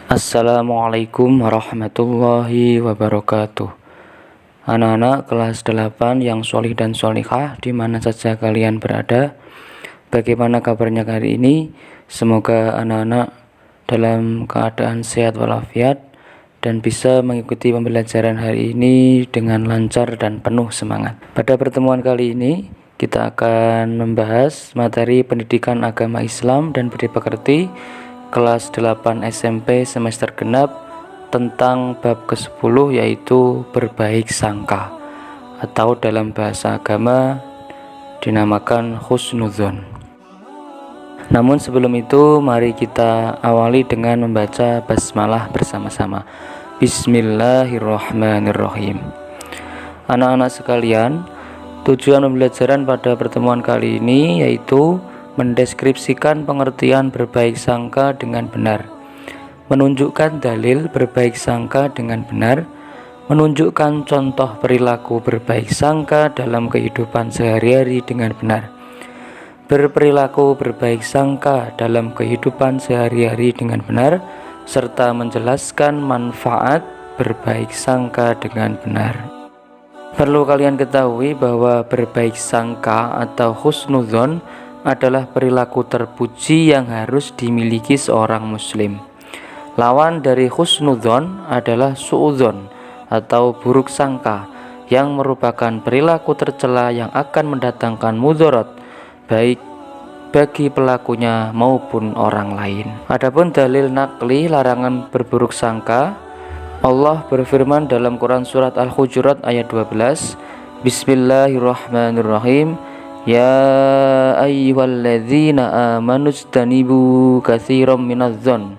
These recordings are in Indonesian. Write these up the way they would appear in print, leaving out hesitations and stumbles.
Assalamualaikum warahmatullahi wabarakatuh. Anak-anak kelas 8 yang solih dan solihah di mana saja kalian berada, bagaimana kabarnya hari ini? Semoga anak-anak dalam keadaan sehat walafiat dan bisa mengikuti pembelajaran hari ini dengan lancar dan penuh semangat. Pada pertemuan kali ini kita akan membahas materi pendidikan agama Islam dan budi pekerti kelas 8 SMP semester genap tentang bab ke-10, yaitu berbaik sangka, atau dalam bahasa agama dinamakan husnudzon. Namun sebelum itu mari kita awali dengan membaca basmalah bersama-sama. Bismillahirrahmanirrahim. Anak-anak sekalian, tujuan pembelajaran pada pertemuan kali ini yaitu mendeskripsikan pengertian berbaik sangka dengan benar, menunjukkan dalil berbaik sangka dengan benar, menunjukkan contoh perilaku berbaik sangka dalam kehidupan sehari-hari dengan benar, berperilaku berbaik sangka dalam kehidupan sehari-hari dengan benar, serta menjelaskan manfaat berbaik sangka dengan benar. Perlu kalian ketahui bahwa berbaik sangka atau husnudzon adalah perilaku terpuji yang harus dimiliki seorang muslim. Lawan dari husnudzon adalah suudzon atau buruk sangka, yang merupakan perilaku tercela yang akan mendatangkan mudarat baik bagi pelakunya maupun orang lain. Adapun dalil nakli larangan berburuk sangka, Allah berfirman dalam Quran surat Al-Hujurat ayat 12, Bismillahirrahmanirrahim. Ya ayyuhalladzina amanu ijtanibu katsiran minadh-dhonn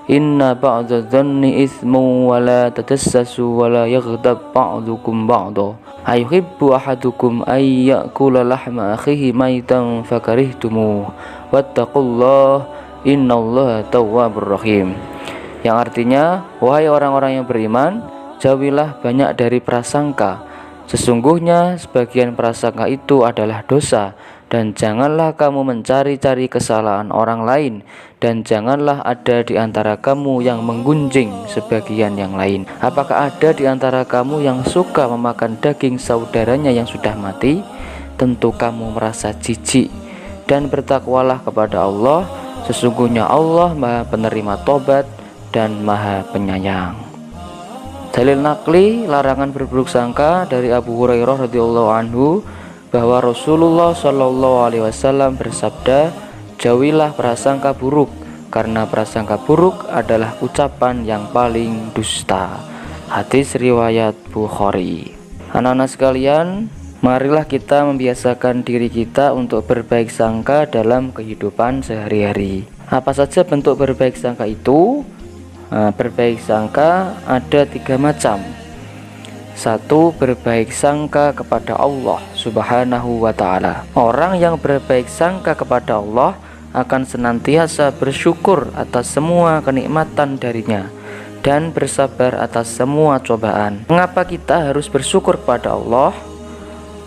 inna ba'dadh-dhonni itsmun wa la tajassasu wa la yaghtab ba'dukum ba'dha ayuhibbu ahadukum ay ya'kula lahma akhihi maitan fakarihtumuh wattaqullaha innallaha tawwabur rahim. Yang artinya, wahai orang-orang yang beriman, jauhilah banyak dari prasangka. Sesungguhnya sebagian prasangka itu adalah dosa, dan janganlah kamu mencari-cari kesalahan orang lain, dan janganlah ada di antara kamu yang menggunjing sebagian yang lain. Apakah ada di antara kamu yang suka memakan daging saudaranya yang sudah mati? Tentu kamu merasa jijik, dan bertakwalah kepada Allah. Sesungguhnya Allah Maha Penerima Tobat dan Maha Penyayang. Dalil nakli larangan berburuk sangka dari Abu Hurairah radhiyallahu anhu bahwa Rasulullah shallallahu alaihi wasallam bersabda, jauhilah prasangka buruk, karena prasangka buruk adalah ucapan yang paling dusta. Hadis riwayat Bukhari. Anak-anak sekalian, marilah kita membiasakan diri kita untuk berbaik sangka dalam kehidupan sehari-hari. Apa saja bentuk berbaik sangka itu? Berbaik sangka ada 3 macam. 1. Berbaik sangka kepada Allah Subhanahu wa ta'ala. Orang yang berbaik sangka kepada Allah akan senantiasa bersyukur atas semua kenikmatan darinya dan bersabar atas semua cobaan. Mengapa kita harus bersyukur kepada Allah?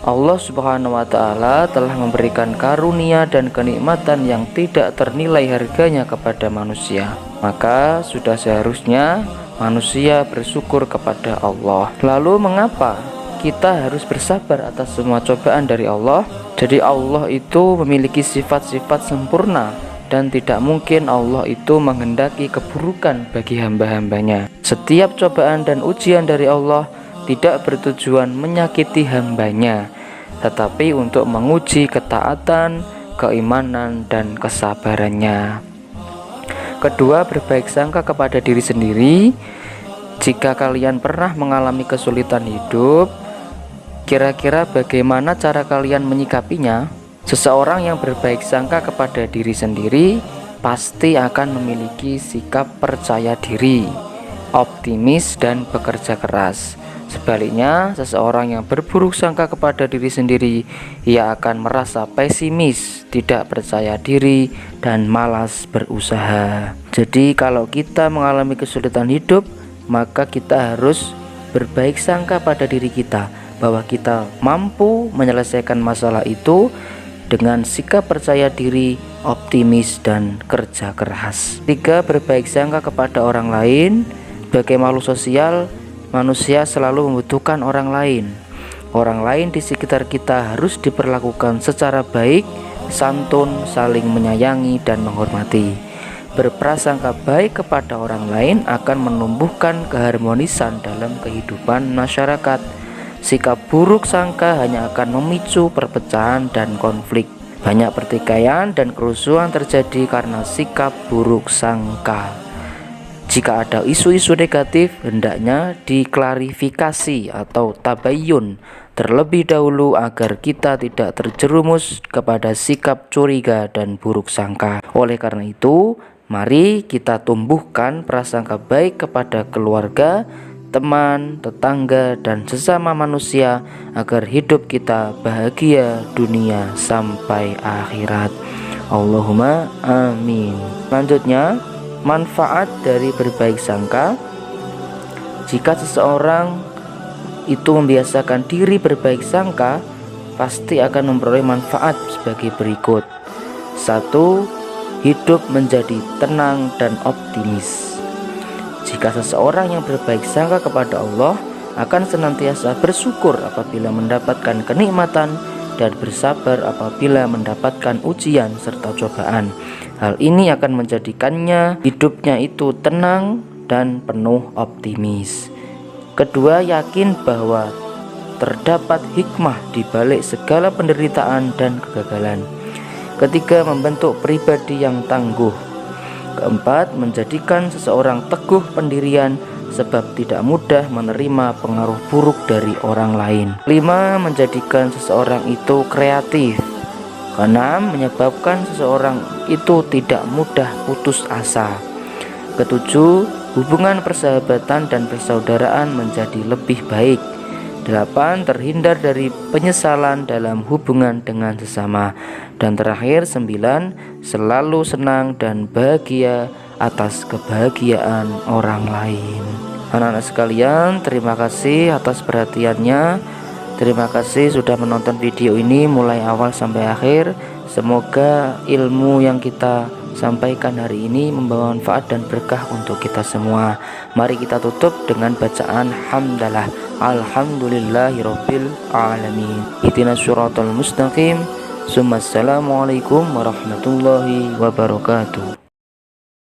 Allah Subhanahu wa ta'ala telah memberikan karunia dan kenikmatan yang tidak ternilai harganya kepada manusia. Maka sudah seharusnya manusia bersyukur kepada Allah. Lalu mengapa kita harus bersabar atas semua cobaan dari Allah? Jadi Allah itu memiliki sifat-sifat sempurna, dan tidak mungkin Allah itu menghendaki keburukan bagi hamba-hambanya. Setiap cobaan dan ujian dari Allah tidak bertujuan menyakiti hambanya, tetapi untuk menguji ketaatan, keimanan, dan kesabarannya. Kedua, berbaik sangka kepada diri sendiri. Jika kalian pernah mengalami kesulitan hidup, kira-kira bagaimana cara kalian menyikapinya? Seseorang yang berbaik sangka kepada diri sendiri pasti akan memiliki sikap percaya diri, optimis, dan bekerja keras. Sebaliknya, seseorang yang berburuk sangka kepada diri sendiri, ia akan merasa pesimis, tidak percaya diri, dan malas berusaha. Jadi kalau kita mengalami kesulitan hidup, maka kita harus berbaik sangka pada diri kita bahwa kita mampu menyelesaikan masalah itu dengan sikap percaya diri, optimis, dan kerja keras. 3. Berbaik sangka kepada orang lain. Sebagai makhluk sosial, manusia selalu membutuhkan orang lain. Orang lain di sekitar kita harus diperlakukan secara baik, santun, saling menyayangi, dan menghormati. Berprasangka baik kepada orang lain akan menumbuhkan keharmonisan dalam kehidupan masyarakat. Sikap buruk sangka hanya akan memicu perpecahan dan konflik. Banyak pertikaian dan kerusuhan terjadi karena sikap buruk sangka. Jika ada isu-isu negatif, hendaknya diklarifikasi atau tabayyun terlebih dahulu agar kita tidak terjerumus kepada sikap curiga dan buruk sangka. Oleh karena itu, mari kita tumbuhkan prasangka baik kepada keluarga, teman, tetangga, dan sesama manusia agar hidup kita bahagia dunia sampai akhirat. Allahumma amin. Selanjutnya, manfaat dari berbaik sangka. Jika seseorang itu membiasakan diri berbaik sangka, pasti akan memperoleh manfaat sebagai berikut. 1. Hidup menjadi tenang dan optimis. Jika seseorang yang berbaik sangka kepada Allah akan senantiasa bersyukur apabila mendapatkan kenikmatan dan bersabar apabila mendapatkan ujian serta cobaan. Hal ini akan menjadikannya hidupnya itu tenang dan penuh optimis. Kedua, yakin bahwa terdapat hikmah di balik segala penderitaan dan kegagalan. Ketiga, membentuk pribadi yang tangguh. Keempat, menjadikan seseorang teguh pendirian sebab tidak mudah menerima pengaruh buruk dari orang lain. 5. Menjadikan seseorang itu kreatif. Keenam, menyebabkan seseorang itu tidak mudah putus asa. Ketujuh, hubungan persahabatan dan persaudaraan menjadi lebih baik. 8. Terhindar dari penyesalan dalam hubungan dengan sesama. Dan terakhir 9. Selalu senang dan bahagia atas kebahagiaan orang lain. Anak-anak sekalian, terima kasih atas perhatiannya. Terima kasih sudah menonton video ini mulai awal sampai akhir. Semoga ilmu yang kita sampaikan hari ini membawa manfaat dan berkah untuk kita semua. Mari kita tutup dengan bacaan hamdalah. Alhamdulillahirabbil alamin. Ihdinas siratal mustaqim. Assalamualaikum warahmatullahi wabarakatuh.